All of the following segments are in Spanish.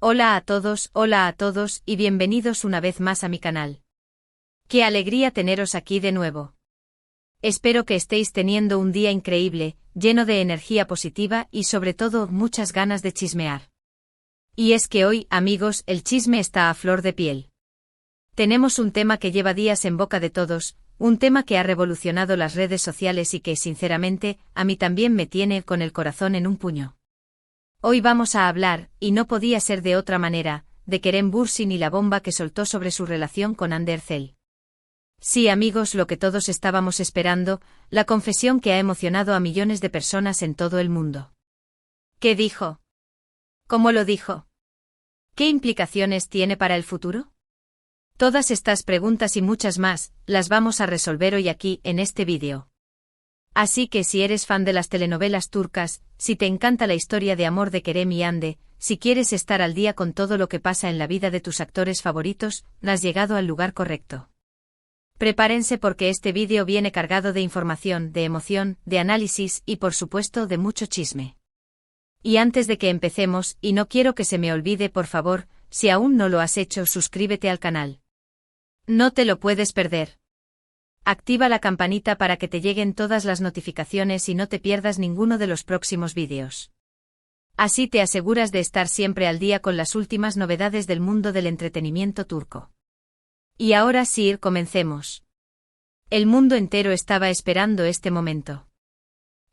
Hola a todos y bienvenidos una vez más a mi canal. ¡Qué alegría teneros aquí de nuevo! Espero que estéis teniendo un día increíble, lleno de energía positiva y sobre todo muchas ganas de chismear. Y es que hoy, amigos, el chisme está a flor de piel. Tenemos un tema que lleva días en boca de todos, un tema que ha revolucionado las redes sociales y que, sinceramente, a mí también me tiene con el corazón en un puño. Hoy vamos a hablar, y no podía ser de otra manera, de Kerem Bürsin y la bomba que soltó sobre su relación con Hande Erçel. Sí, amigos, lo que todos estábamos esperando, la confesión que ha emocionado a millones de personas en todo el mundo. ¿Qué dijo? ¿Cómo lo dijo? ¿Qué implicaciones tiene para el futuro? Todas estas preguntas y muchas más, las vamos a resolver hoy aquí, en este vídeo. Así que si eres fan de las telenovelas turcas, si te encanta la historia de amor de Kerem y Hande, si quieres estar al día con todo lo que pasa en la vida de tus actores favoritos, has llegado al lugar correcto. Prepárense porque este vídeo viene cargado de información, de emoción, de análisis y por supuesto de mucho chisme. Y antes de que empecemos, y no quiero que se me olvide, por favor, si aún no lo has hecho, suscríbete al canal. No te lo puedes perder. Activa la campanita para que te lleguen todas las notificaciones y no te pierdas ninguno de los próximos vídeos. Así te aseguras de estar siempre al día con las últimas novedades del mundo del entretenimiento turco. Y ahora sí, comencemos. El mundo entero estaba esperando este momento.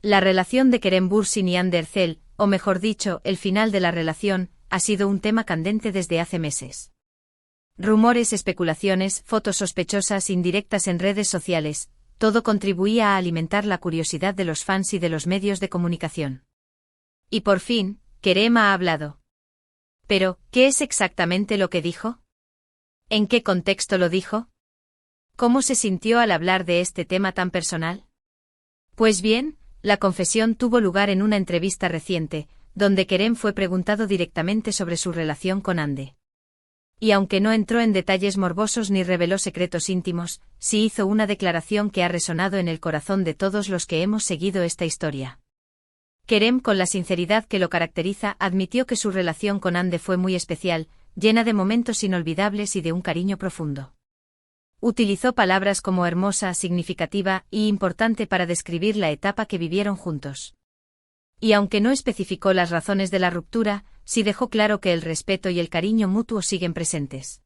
La relación de Kerem Bürsin y Hande Erçel, o mejor dicho, el final de la relación, ha sido un tema candente desde hace meses. Rumores, especulaciones, fotos sospechosas, indirectas en redes sociales, todo contribuía a alimentar la curiosidad de los fans y de los medios de comunicación. Y por fin, Kerem ha hablado. Pero, ¿qué es exactamente lo que dijo? ¿En qué contexto lo dijo? ¿Cómo se sintió al hablar de este tema tan personal? Pues bien, la confesión tuvo lugar en una entrevista reciente, donde Kerem fue preguntado directamente sobre su relación con Hande. Y aunque no entró en detalles morbosos ni reveló secretos íntimos, sí hizo una declaración que ha resonado en el corazón de todos los que hemos seguido esta historia. Kerem, con la sinceridad que lo caracteriza, admitió que su relación con Hande fue muy especial, llena de momentos inolvidables y de un cariño profundo. Utilizó palabras como hermosa, significativa y importante para describir la etapa que vivieron juntos. Y aunque no especificó las razones de la ruptura, sí dejó claro que el respeto y el cariño mutuo siguen presentes.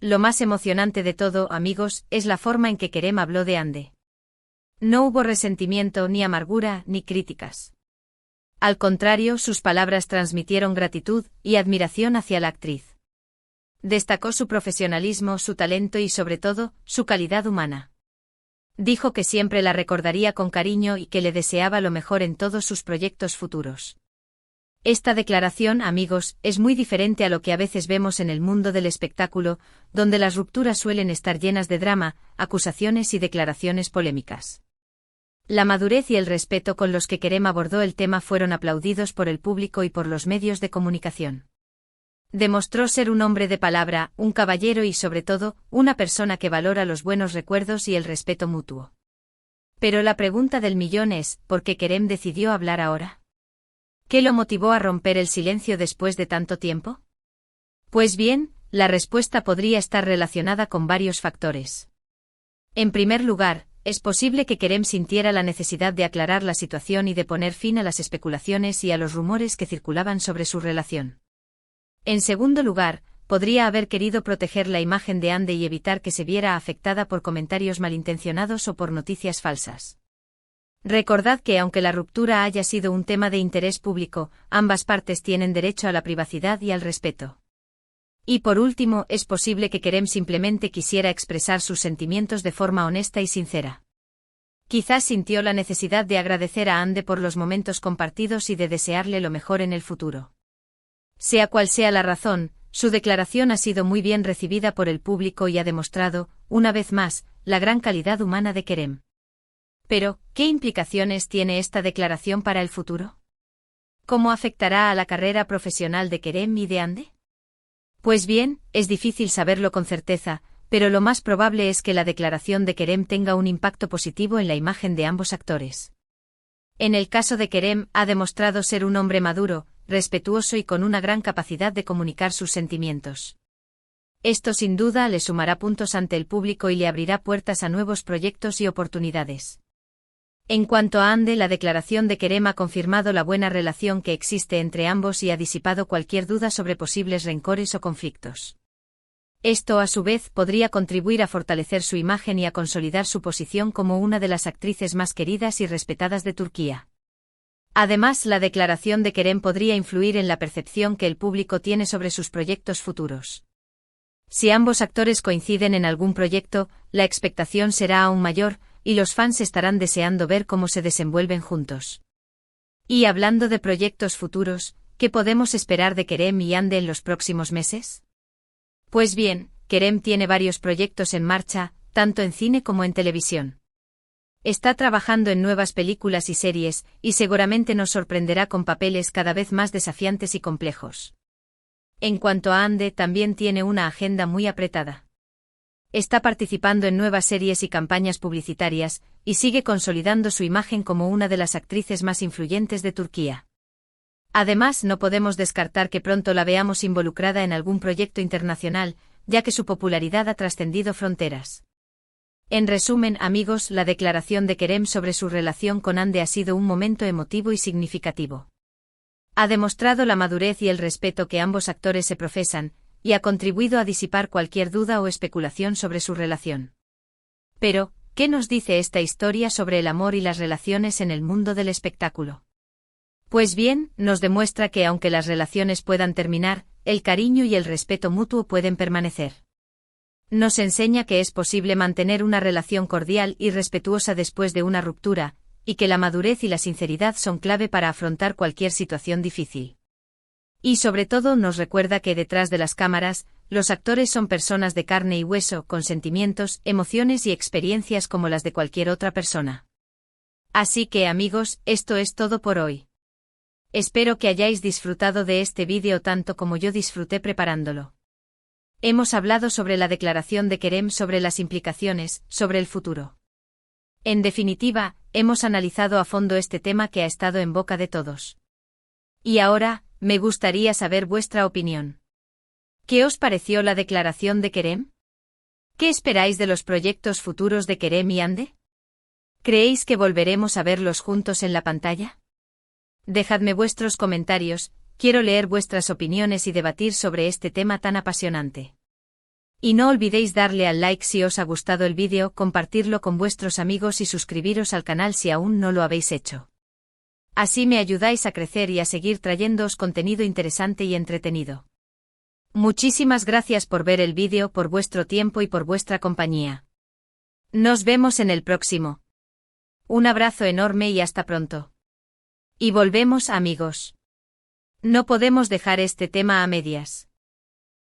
Lo más emocionante de todo, amigos, es la forma en que Kerem habló de Hande. No hubo resentimiento, ni amargura, ni críticas. Al contrario, sus palabras transmitieron gratitud y admiración hacia la actriz. Destacó su profesionalismo, su talento y sobre todo, su calidad humana. Dijo que siempre la recordaría con cariño y que le deseaba lo mejor en todos sus proyectos futuros. Esta declaración, amigos, es muy diferente a lo que a veces vemos en el mundo del espectáculo, donde las rupturas suelen estar llenas de drama, acusaciones y declaraciones polémicas. La madurez y el respeto con los que Kerem abordó el tema fueron aplaudidos por el público y por los medios de comunicación. Demostró ser un hombre de palabra, un caballero y sobre todo, una persona que valora los buenos recuerdos y el respeto mutuo. Pero la pregunta del millón es, ¿por qué Kerem decidió hablar ahora? ¿Qué lo motivó a romper el silencio después de tanto tiempo? Pues bien, la respuesta podría estar relacionada con varios factores. En primer lugar, es posible que Kerem sintiera la necesidad de aclarar la situación y de poner fin a las especulaciones y a los rumores que circulaban sobre su relación. En segundo lugar, podría haber querido proteger la imagen de Hande y evitar que se viera afectada por comentarios malintencionados o por noticias falsas. Recordad que aunque la ruptura haya sido un tema de interés público, ambas partes tienen derecho a la privacidad y al respeto. Y por último, es posible que Kerem simplemente quisiera expresar sus sentimientos de forma honesta y sincera. Quizás sintió la necesidad de agradecer a Hande por los momentos compartidos y de desearle lo mejor en el futuro. Sea cual sea la razón, su declaración ha sido muy bien recibida por el público y ha demostrado, una vez más, la gran calidad humana de Kerem. Pero, ¿qué implicaciones tiene esta declaración para el futuro? ¿Cómo afectará a la carrera profesional de Kerem y de Hande? Pues bien, es difícil saberlo con certeza, pero lo más probable es que la declaración de Kerem tenga un impacto positivo en la imagen de ambos actores. En el caso de Kerem, ha demostrado ser un hombre maduro, respetuoso y con una gran capacidad de comunicar sus sentimientos. Esto sin duda le sumará puntos ante el público y le abrirá puertas a nuevos proyectos y oportunidades. En cuanto a Ande, la declaración de Kerem ha confirmado la buena relación que existe entre ambos y ha disipado cualquier duda sobre posibles rencores o conflictos. Esto, a su vez, podría contribuir a fortalecer su imagen y a consolidar su posición como una de las actrices más queridas y respetadas de Turquía. Además, la declaración de Kerem podría influir en la percepción que el público tiene sobre sus proyectos futuros. Si ambos actores coinciden en algún proyecto, la expectación será aún mayor, y los fans estarán deseando ver cómo se desenvuelven juntos. Y hablando de proyectos futuros, ¿qué podemos esperar de Kerem y Ande en los próximos meses? Pues bien, Kerem tiene varios proyectos en marcha, tanto en cine como en televisión. Está trabajando en nuevas películas y series, y seguramente nos sorprenderá con papeles cada vez más desafiantes y complejos. En cuanto a Ande, también tiene una agenda muy apretada. Está participando en nuevas series y campañas publicitarias, y sigue consolidando su imagen como una de las actrices más influyentes de Turquía. Además, no podemos descartar que pronto la veamos involucrada en algún proyecto internacional, ya que su popularidad ha trascendido fronteras. En resumen, amigos, la declaración de Kerem sobre su relación con Ande ha sido un momento emotivo y significativo. Ha demostrado la madurez y el respeto que ambos actores se profesan, y ha contribuido a disipar cualquier duda o especulación sobre su relación. Pero, ¿qué nos dice esta historia sobre el amor y las relaciones en el mundo del espectáculo? Pues bien, nos demuestra que aunque las relaciones puedan terminar, el cariño y el respeto mutuo pueden permanecer. Nos enseña que es posible mantener una relación cordial y respetuosa después de una ruptura, y que la madurez y la sinceridad son clave para afrontar cualquier situación difícil. Y sobre todo nos recuerda que detrás de las cámaras, los actores son personas de carne y hueso, con sentimientos, emociones y experiencias como las de cualquier otra persona. Así que, amigos, esto es todo por hoy. Espero que hayáis disfrutado de este vídeo tanto como yo disfruté preparándolo. Hemos hablado sobre la declaración de Kerem, sobre las implicaciones, sobre el futuro. En definitiva, hemos analizado a fondo este tema que ha estado en boca de todos. Y ahora, me gustaría saber vuestra opinión. ¿Qué os pareció la declaración de Kerem? ¿Qué esperáis de los proyectos futuros de Kerem y Ande? ¿Creéis que volveremos a verlos juntos en la pantalla? Dejadme vuestros comentarios, quiero leer vuestras opiniones y debatir sobre este tema tan apasionante. Y no olvidéis darle al like si os ha gustado el vídeo, compartirlo con vuestros amigos y suscribiros al canal si aún no lo habéis hecho. Así me ayudáis a crecer y a seguir trayéndoos contenido interesante y entretenido. Muchísimas gracias por ver el vídeo, por vuestro tiempo y por vuestra compañía. Nos vemos en el próximo. Un abrazo enorme y hasta pronto. Y volvemos, amigos. No podemos dejar este tema a medias.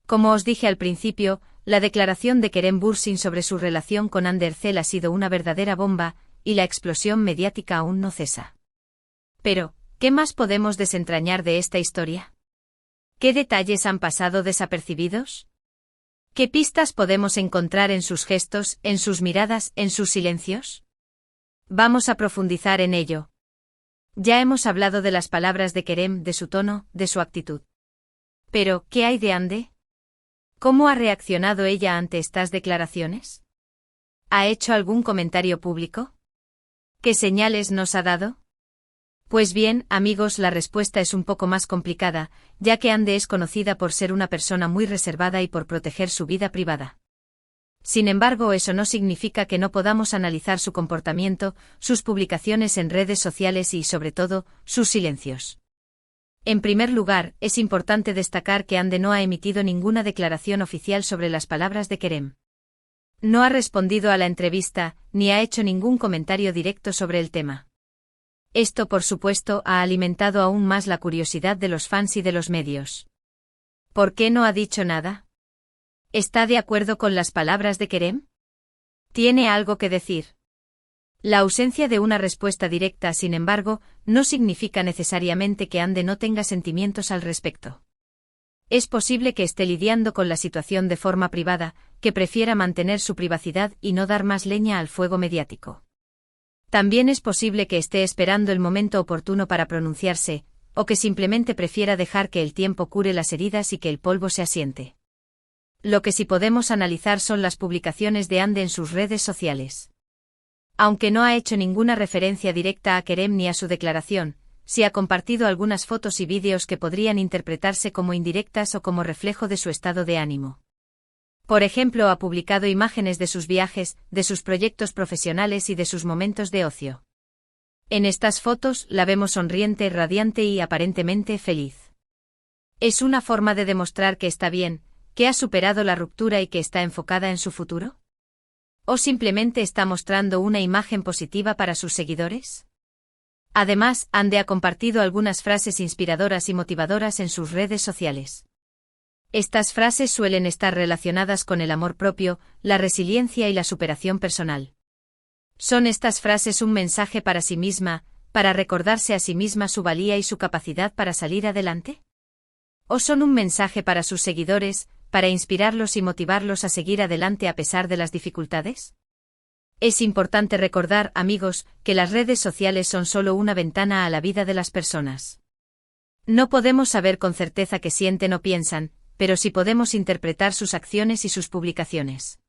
Como os dije al principio, la declaración de Kerem Bürsin sobre su relación con Hande Erçel ha sido una verdadera bomba, y la explosión mediática aún no cesa. Pero, ¿qué más podemos desentrañar de esta historia? ¿Qué detalles han pasado desapercibidos? ¿Qué pistas podemos encontrar en sus gestos, en sus miradas, en sus silencios? Vamos a profundizar en ello. Ya hemos hablado de las palabras de Kerem, de su tono, de su actitud. Pero, ¿qué hay de Hande? ¿Cómo ha reaccionado ella ante estas declaraciones? ¿Ha hecho algún comentario público? ¿Qué señales nos ha dado? Pues bien, amigos, la respuesta es un poco más complicada, ya que Hande es conocida por ser una persona muy reservada y por proteger su vida privada. Sin embargo, eso no significa que no podamos analizar su comportamiento, sus publicaciones en redes sociales y, sobre todo, sus silencios. En primer lugar, es importante destacar que Hande no ha emitido ninguna declaración oficial sobre las palabras de Kerem. No ha respondido a la entrevista, ni ha hecho ningún comentario directo sobre el tema. Esto, por supuesto, ha alimentado aún más la curiosidad de los fans y de los medios. ¿Por qué no ha dicho nada? ¿Está de acuerdo con las palabras de Kerem? ¿Tiene algo que decir? La ausencia de una respuesta directa, sin embargo, no significa necesariamente que Hande no tenga sentimientos al respecto. Es posible que esté lidiando con la situación de forma privada, que prefiera mantener su privacidad y no dar más leña al fuego mediático. También es posible que esté esperando el momento oportuno para pronunciarse, o que simplemente prefiera dejar que el tiempo cure las heridas y que el polvo se asiente. Lo que sí podemos analizar son las publicaciones de Hande en sus redes sociales. Aunque no ha hecho ninguna referencia directa a Kerem ni a su declaración, sí ha compartido algunas fotos y vídeos que podrían interpretarse como indirectas o como reflejo de su estado de ánimo. Por ejemplo, ha publicado imágenes de sus viajes, de sus proyectos profesionales y de sus momentos de ocio. En estas fotos la vemos sonriente, radiante y aparentemente feliz. ¿Es una forma de demostrar que está bien, que ha superado la ruptura y que está enfocada en su futuro? ¿O simplemente está mostrando una imagen positiva para sus seguidores? Además, Hande ha compartido algunas frases inspiradoras y motivadoras en sus redes sociales. Estas frases suelen estar relacionadas con el amor propio, la resiliencia y la superación personal. ¿Son estas frases un mensaje para sí misma, para recordarse a sí misma su valía y su capacidad para salir adelante? ¿O son un mensaje para sus seguidores, para inspirarlos y motivarlos a seguir adelante a pesar de las dificultades? Es importante recordar, amigos, que las redes sociales son solo una ventana a la vida de las personas. No podemos saber con certeza qué sienten o piensan, pero sí podemos interpretar sus acciones y sus publicaciones.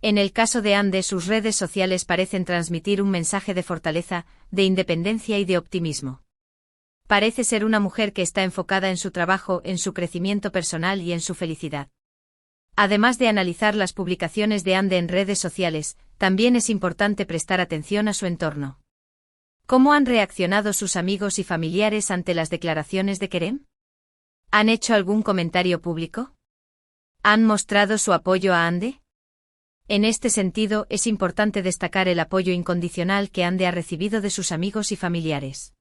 En el caso de Hande, sus redes sociales parecen transmitir un mensaje de fortaleza, de independencia y de optimismo. Parece ser una mujer que está enfocada en su trabajo, en su crecimiento personal y en su felicidad. Además de analizar las publicaciones de Hande en redes sociales, también es importante prestar atención a su entorno. ¿Cómo han reaccionado sus amigos y familiares ante las declaraciones de Kerem? ¿Han hecho algún comentario público? ¿Han mostrado su apoyo a Hande? En este sentido, es importante destacar el apoyo incondicional que Hande ha recibido de sus amigos y familiares.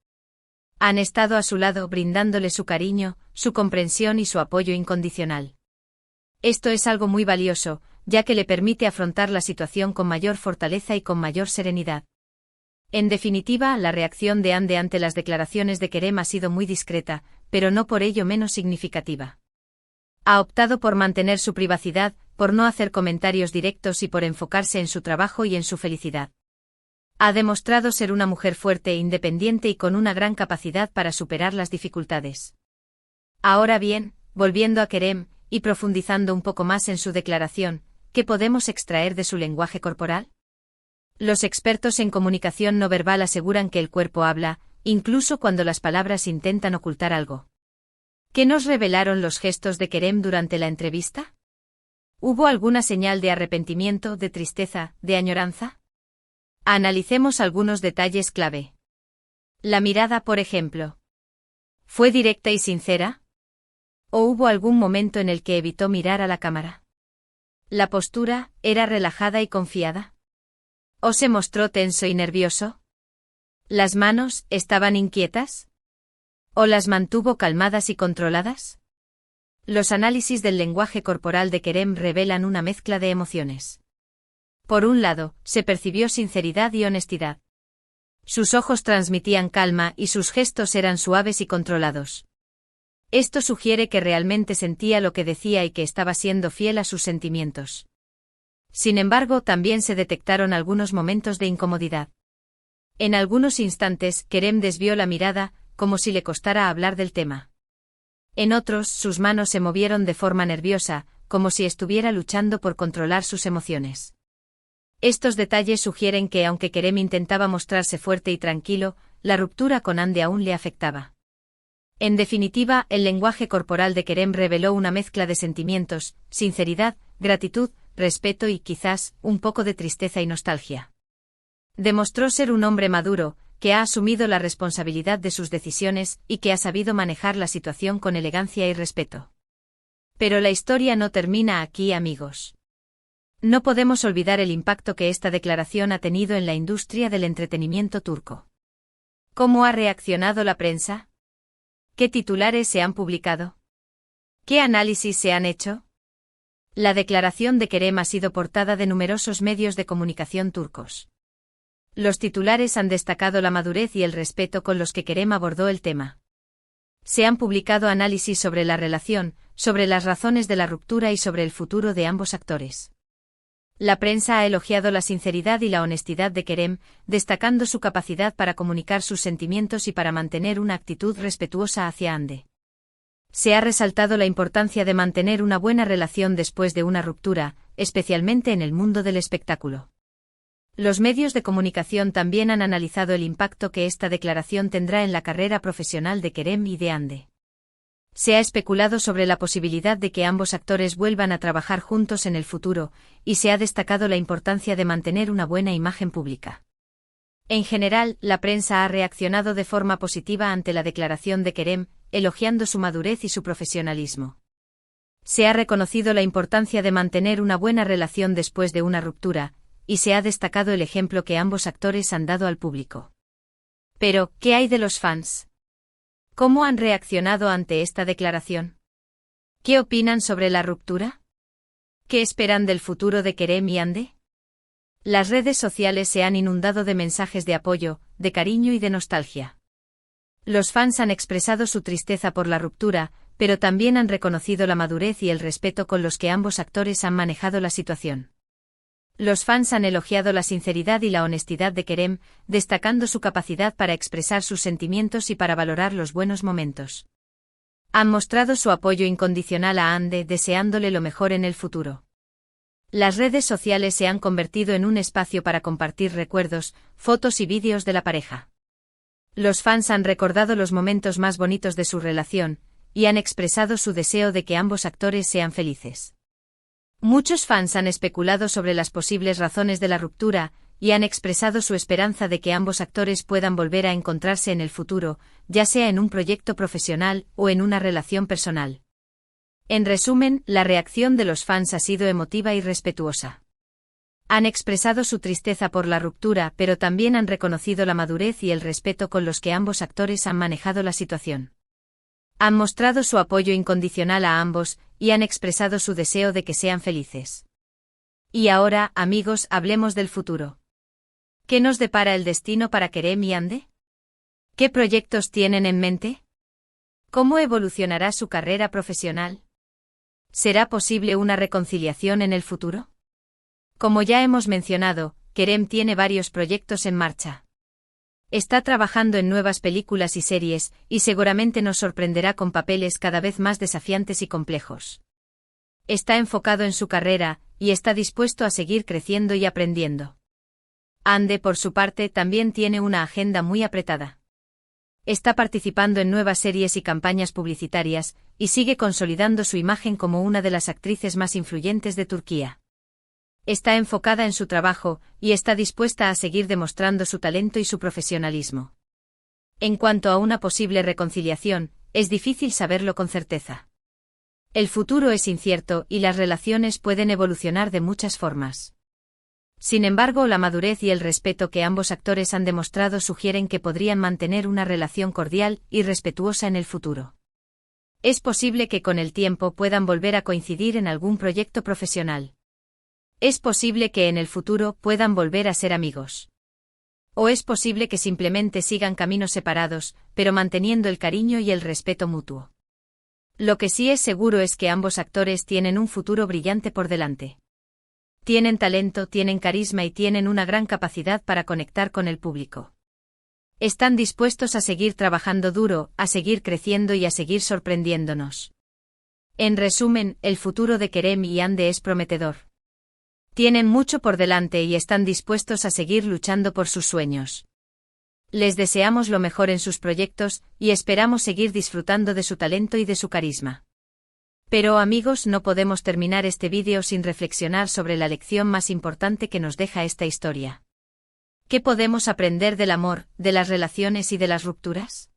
Han estado a su lado brindándole su cariño, su comprensión y su apoyo incondicional. Esto es algo muy valioso, ya que le permite afrontar la situación con mayor fortaleza y con mayor serenidad. En definitiva, la reacción de Hande ante las declaraciones de Kerem ha sido muy discreta, pero no por ello menos significativa. Ha optado por mantener su privacidad, por no hacer comentarios directos y por enfocarse en su trabajo y en su felicidad. Ha demostrado ser una mujer fuerte e independiente y con una gran capacidad para superar las dificultades. Ahora bien, volviendo a Kerem, y profundizando un poco más en su declaración, ¿qué podemos extraer de su lenguaje corporal? Los expertos en comunicación no verbal aseguran que el cuerpo habla, incluso cuando las palabras intentan ocultar algo. ¿Qué nos revelaron los gestos de Kerem durante la entrevista? ¿Hubo alguna señal de arrepentimiento, de tristeza, de añoranza? Analicemos algunos detalles clave. La mirada, por ejemplo. ¿Fue directa y sincera? ¿O hubo algún momento en el que evitó mirar a la cámara? ¿La postura era relajada y confiada? ¿O se mostró tenso y nervioso? ¿Las manos estaban inquietas? ¿O las mantuvo calmadas y controladas? Los análisis del lenguaje corporal de Kerem revelan una mezcla de emociones. Por un lado, se percibió sinceridad y honestidad. Sus ojos transmitían calma y sus gestos eran suaves y controlados. Esto sugiere que realmente sentía lo que decía y que estaba siendo fiel a sus sentimientos. Sin embargo, también se detectaron algunos momentos de incomodidad. En algunos instantes, Kerem desvió la mirada, como si le costara hablar del tema. En otros, sus manos se movieron de forma nerviosa, como si estuviera luchando por controlar sus emociones. Estos detalles sugieren que, aunque Kerem intentaba mostrarse fuerte y tranquilo, la ruptura con Hande aún le afectaba. En definitiva, el lenguaje corporal de Kerem reveló una mezcla de sentimientos, sinceridad, gratitud, respeto y quizás, un poco de tristeza y nostalgia. Demostró ser un hombre maduro, que ha asumido la responsabilidad de sus decisiones y que ha sabido manejar la situación con elegancia y respeto. Pero la historia no termina aquí, amigos. No podemos olvidar el impacto que esta declaración ha tenido en la industria del entretenimiento turco. ¿Cómo ha reaccionado la prensa? ¿Qué titulares se han publicado? ¿Qué análisis se han hecho? La declaración de Kerem ha sido portada de numerosos medios de comunicación turcos. Los titulares han destacado la madurez y el respeto con los que Kerem abordó el tema. Se han publicado análisis sobre la relación, sobre las razones de la ruptura y sobre el futuro de ambos actores. La prensa ha elogiado la sinceridad y la honestidad de Kerem, destacando su capacidad para comunicar sus sentimientos y para mantener una actitud respetuosa hacia Hande. Se ha resaltado la importancia de mantener una buena relación después de una ruptura, especialmente en el mundo del espectáculo. Los medios de comunicación también han analizado el impacto que esta declaración tendrá en la carrera profesional de Kerem y de Hande. Se ha especulado sobre la posibilidad de que ambos actores vuelvan a trabajar juntos en el futuro, y se ha destacado la importancia de mantener una buena imagen pública. En general, la prensa ha reaccionado de forma positiva ante la declaración de Kerem, elogiando su madurez y su profesionalismo. Se ha reconocido la importancia de mantener una buena relación después de una ruptura, y se ha destacado el ejemplo que ambos actores han dado al público. Pero, ¿qué hay de los fans? ¿Cómo han reaccionado ante esta declaración? ¿Qué opinan sobre la ruptura? ¿Qué esperan del futuro de Kerem y Hande? Las redes sociales se han inundado de mensajes de apoyo, de cariño y de nostalgia. Los fans han expresado su tristeza por la ruptura, pero también han reconocido la madurez y el respeto con los que ambos actores han manejado la situación. Los fans han elogiado la sinceridad y la honestidad de Kerem, destacando su capacidad para expresar sus sentimientos y para valorar los buenos momentos. Han mostrado su apoyo incondicional a Hande, deseándole lo mejor en el futuro. Las redes sociales se han convertido en un espacio para compartir recuerdos, fotos y vídeos de la pareja. Los fans han recordado los momentos más bonitos de su relación, y han expresado su deseo de que ambos actores sean felices. Muchos fans han especulado sobre las posibles razones de la ruptura, y han expresado su esperanza de que ambos actores puedan volver a encontrarse en el futuro, ya sea en un proyecto profesional o en una relación personal. En resumen, la reacción de los fans ha sido emotiva y respetuosa. Han expresado su tristeza por la ruptura, pero también han reconocido la madurez y el respeto con los que ambos actores han manejado la situación. Han mostrado su apoyo incondicional a ambos, y han expresado su deseo de que sean felices. Y ahora, amigos, hablemos del futuro. ¿Qué nos depara el destino para Kerem y Hande? ¿Qué proyectos tienen en mente? ¿Cómo evolucionará su carrera profesional? ¿Será posible una reconciliación en el futuro? Como ya hemos mencionado, Kerem tiene varios proyectos en marcha. Está trabajando en nuevas películas y series, y seguramente nos sorprenderá con papeles cada vez más desafiantes y complejos. Está enfocado en su carrera, y está dispuesto a seguir creciendo y aprendiendo. Hande, por su parte, también tiene una agenda muy apretada. Está participando en nuevas series y campañas publicitarias, y sigue consolidando su imagen como una de las actrices más influyentes de Turquía. Está enfocada en su trabajo, y está dispuesta a seguir demostrando su talento y su profesionalismo. En cuanto a una posible reconciliación, es difícil saberlo con certeza. El futuro es incierto y las relaciones pueden evolucionar de muchas formas. Sin embargo, la madurez y el respeto que ambos actores han demostrado sugieren que podrían mantener una relación cordial y respetuosa en el futuro. Es posible que con el tiempo puedan volver a coincidir en algún proyecto profesional. Es posible que en el futuro puedan volver a ser amigos. O es posible que simplemente sigan caminos separados, pero manteniendo el cariño y el respeto mutuo. Lo que sí es seguro es que ambos actores tienen un futuro brillante por delante. Tienen talento, tienen carisma y tienen una gran capacidad para conectar con el público. Están dispuestos a seguir trabajando duro, a seguir creciendo y a seguir sorprendiéndonos. En resumen, el futuro de Kerem y Hande es prometedor. Tienen mucho por delante y están dispuestos a seguir luchando por sus sueños. Les deseamos lo mejor en sus proyectos, y esperamos seguir disfrutando de su talento y de su carisma. Pero amigos, no podemos terminar este vídeo sin reflexionar sobre la lección más importante que nos deja esta historia. ¿Qué podemos aprender del amor, de las relaciones y de las rupturas?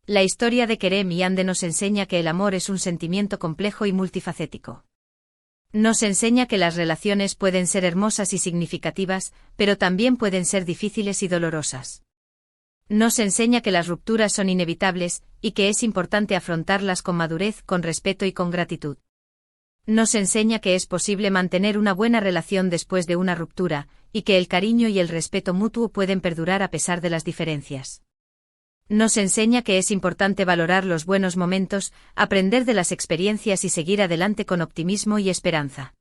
La historia de Kerem y Hande nos enseña que el amor es un sentimiento complejo y multifacético. Nos enseña que las relaciones pueden ser hermosas y significativas, pero también pueden ser difíciles y dolorosas. Nos enseña que las rupturas son inevitables, y que es importante afrontarlas con madurez, con respeto y con gratitud. Nos enseña que es posible mantener una buena relación después de una ruptura, y que el cariño y el respeto mutuo pueden perdurar a pesar de las diferencias. Nos enseña que es importante valorar los buenos momentos, aprender de las experiencias y seguir adelante con optimismo y esperanza.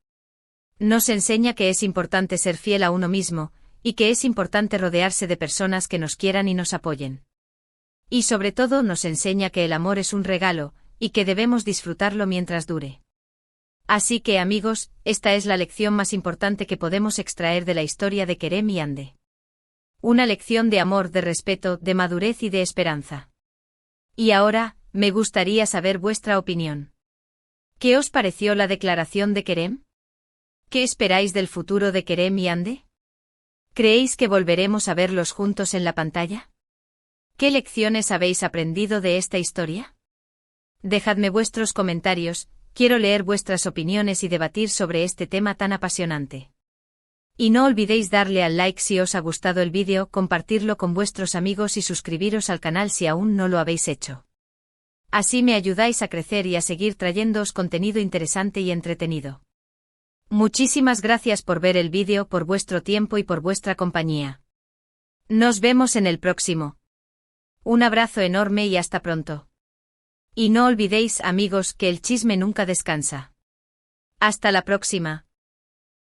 Nos enseña que es importante ser fiel a uno mismo, y que es importante rodearse de personas que nos quieran y nos apoyen. Y sobre todo nos enseña que el amor es un regalo, y que debemos disfrutarlo mientras dure. Así que amigos, esta es la lección más importante que podemos extraer de la historia de Kerem y Ande. Una lección de amor, de respeto, de madurez y de esperanza. Y ahora, me gustaría saber vuestra opinión. ¿Qué os pareció la declaración de Kerem? ¿Qué esperáis del futuro de Kerem y Ande? ¿Creéis que volveremos a verlos juntos en la pantalla? ¿Qué lecciones habéis aprendido de esta historia? Dejadme vuestros comentarios, quiero leer vuestras opiniones y debatir sobre este tema tan apasionante. Y no olvidéis darle al like si os ha gustado el vídeo, compartirlo con vuestros amigos y suscribiros al canal si aún no lo habéis hecho. Así me ayudáis a crecer y a seguir trayéndoos contenido interesante y entretenido. Muchísimas gracias por ver el vídeo, por vuestro tiempo y por vuestra compañía. Nos vemos en el próximo. Un abrazo enorme y hasta pronto. Y no olvidéis, amigos, que el chisme nunca descansa. Hasta la próxima.